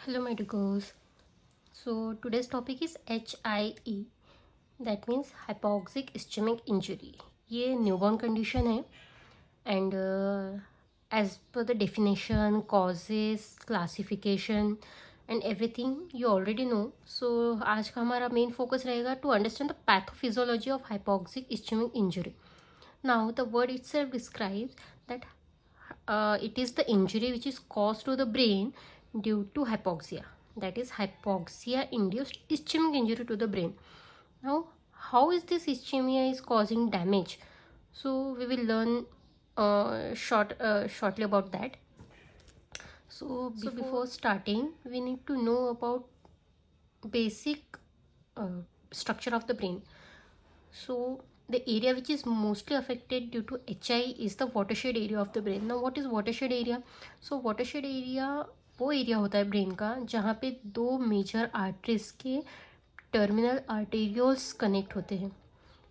Hello my dears. So today's topic is HIE, that means Hypoxic Ischemic Injury. ये newborn condition है and as per the definition, causes, classification and everything you already know. So आज का हमारा main focus रहेगा to understand the pathophysiology of hypoxic ischemic injury. Now the word itself describes that it is the injury which is caused to the brain due to hypoxia, that is hypoxia induced ischemic injury to the brain. Now how is this ischemia is causing damage? So we will learn shortly about that. So before starting we need to know about basic structure of the brain. So the area which is mostly affected due to HI is the watershed area of the brain. Now what is watershed area? So watershed area वो area होता है brain का जहाँ पे दो major arteries के terminal arterioles connect होते हैं.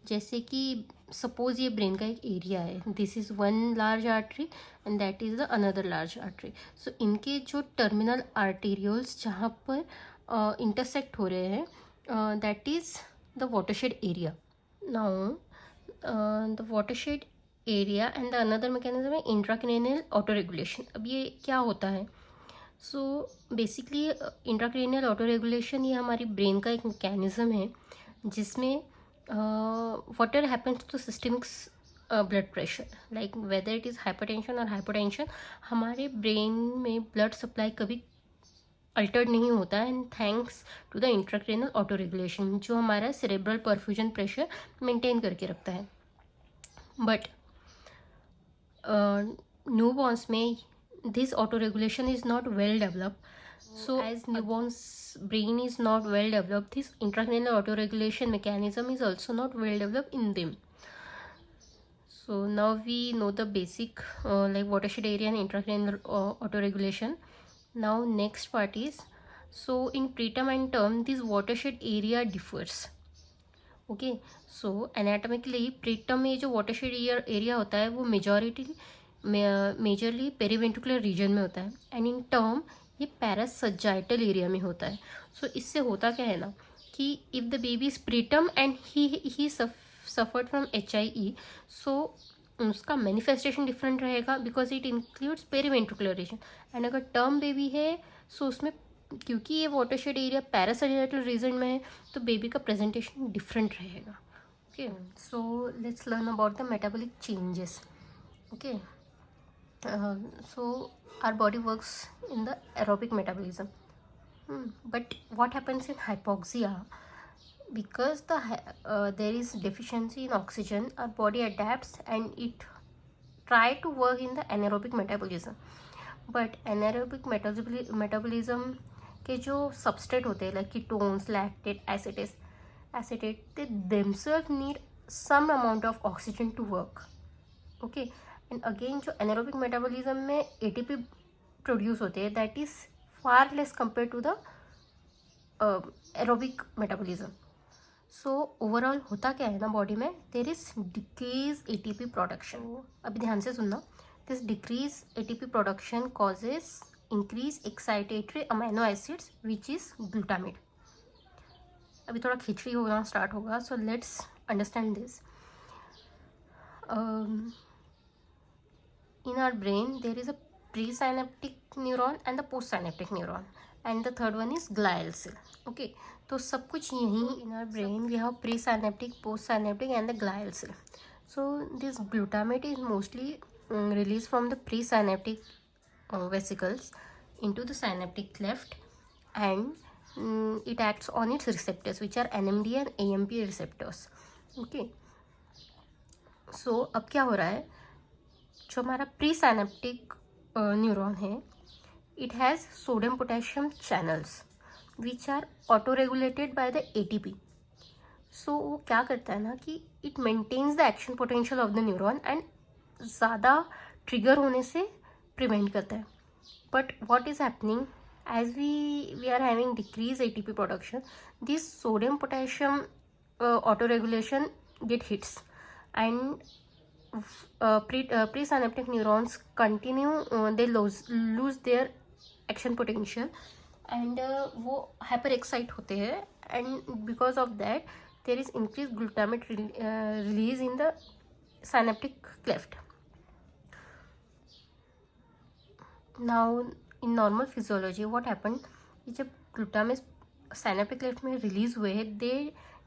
जैसे कि सपोज ये ब्रेन का एक एरिया है, this is one large artery and that is the another large artery. So इनके जो टर्मिनल आर्टेरियोल्स जहाँ पर इंटरसेक्ट हो रहे हैं that is the watershed area. Now, the watershed area and the another mechanism है intracranial autoregulation. अब ये क्या होता है? So basically intracranial autoregulation ये हमारी ब्रेन का एक मैकेनिज्म है जिसमें whatever happens to systemic blood pressure, like whether it is hypertension or hypotension, हमारे ब्रेन में ब्लड सप्लाई कभी अल्टर्ड नहीं होता है and thanks to the intracranial auto regulation जो हमारा सेरेब्रल परफ्यूजन प्रेशर मेंटेन करके रखता है. बट न्यूबॉर्न्स में this auto regulation is not well develop. So as newborn's brain is not well developed, this intracranial autoregulation mechanism is also not well developed in them. So now we know the basic like watershed area and intracranial autoregulation. Now next part is, so in preterm and term this watershed area differs. Okay, so anatomically preterm में जो watershed area होता है वो majorly periventricular reason में होता है and in term ये पैरासजाइटल area में होता है. सो इससे होता क्या है ना कि if the baby is preterm and he suffered from HIE, so उसका मैनिफेस्टेशन डिफरेंट रहेगा because it includes periventricular region. And अगर टर्म बेबी है सो उसमें क्योंकि ये वाटरशेड एरिया पैरासजाइटल रीजन में है तो बेबी का प्रेजेंटेशन डिफरेंट रहेगा. Okay, so let's learn about the metabolic changes. Okay, so our body works in the aerobic metabolism, but what happens in hypoxia? Because there is deficiency in oxygen, our body adapts and it try to work in the anaerobic metabolism. But anaerobic metabolism के जो substrate होते हैं like ketones, lactate, acetate, they themselves need some amount of oxygen to work. Okay, and again जो anaerobic metabolism में ATP produce होते हैं that is far less compare to the aerobic metabolism. So overall होता क्या है ना body में, there is decrease ATP production. अभी ध्यान से सुनना, this decrease ATP production causes increase excitatory amino acids which is glutamate. अभी थोड़ा खिचड़ी होना स्टार्ट होगा, so let's understand this. In our brain there is a presynaptic neuron and the postsynaptic neuron and the third one is glial cell. Okay, तो सब कुछ यहीं in our brain we have presynaptic, postsynaptic and the glial cell. So this glutamate is mostly released from the presynaptic vesicles into the synaptic cleft and it acts on its receptors which are NMD and AMP receptors. Okay, so अब क्या हो रहा है, जो हमारा presynaptic neuron है it has sodium potassium channels which are auto regulated by the ATP. So वो क्या करता है ना कि it maintains the action potential of the neuron and ज़्यादा ट्रिगर होने से प्रिवेंट करता है. But what is happening as we are having decrease ATP production, this sodium potassium auto regulation gate hits and presynaptic neurons continue, they lose their action potential and वो hyper excite होते हैं, and because of that there is increase glutamate release in the synaptic cleft. Now in normal physiology what happened, जब glutamate synaptic cleft में release हुए हैं, they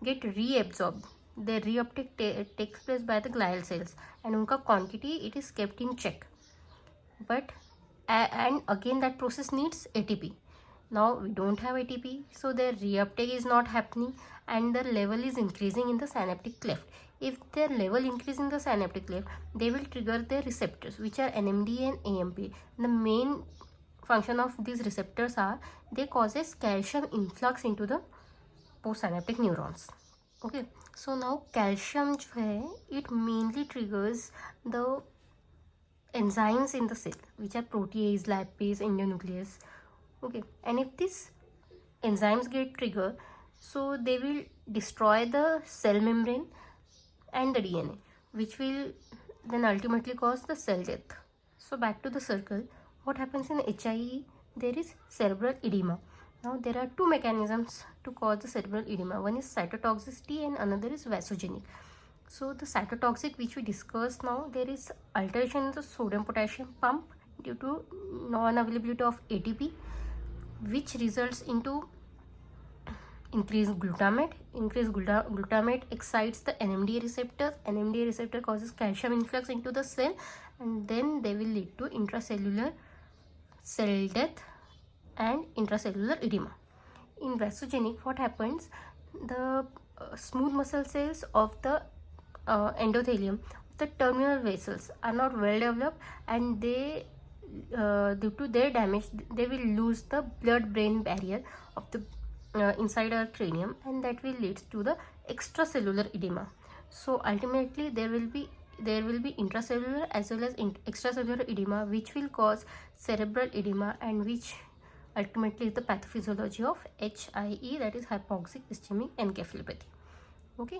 get reabsorbed, their reuptake takes place by the glial cells, and उनका quantity it is kept in check, but and again that process needs ATP. Now we don't have ATP, so their reuptake is not happening, and the level is increasing in the synaptic cleft. If their level increase in the synaptic cleft, they will trigger their receptors, which are NMDA and AMP. The main function of these receptors are they causes calcium influx into the postsynaptic neurons. Okay, so now calcium जो है it mainly triggers the enzymes in the cell, which are protease, lipase, endonuclease. Okay, and if these enzymes get triggered, so they will destroy the cell membrane and the DNA, which will then ultimately cause the cell death. So back to the circle, what happens in HIE? There is cerebral edema. Now there are two mechanisms to cause the cerebral edema. One is cytotoxicity and another is vasogenic. So the cytotoxic, which we discussed now, there is alteration in the sodium potassium pump due to non-availability of ATP, which results into increased glutamate. Increased glutamate excites the NMDA receptors. NMDA receptor causes calcium influx into the cell, and then they will lead to intracellular cell death and intracellular edema. In vasogenic, what happens? The smooth muscle cells of the endothelium, the terminal vessels are not well developed, and they due to their damage they will lose the blood brain barrier of the inside our cranium, and that will lead to the extracellular edema. So ultimately there will be intracellular as well as extracellular edema, which will cause cerebral edema, and which ultimately is the pathophysiology of HIE, that is hypoxic ischemic encephalopathy. Okay.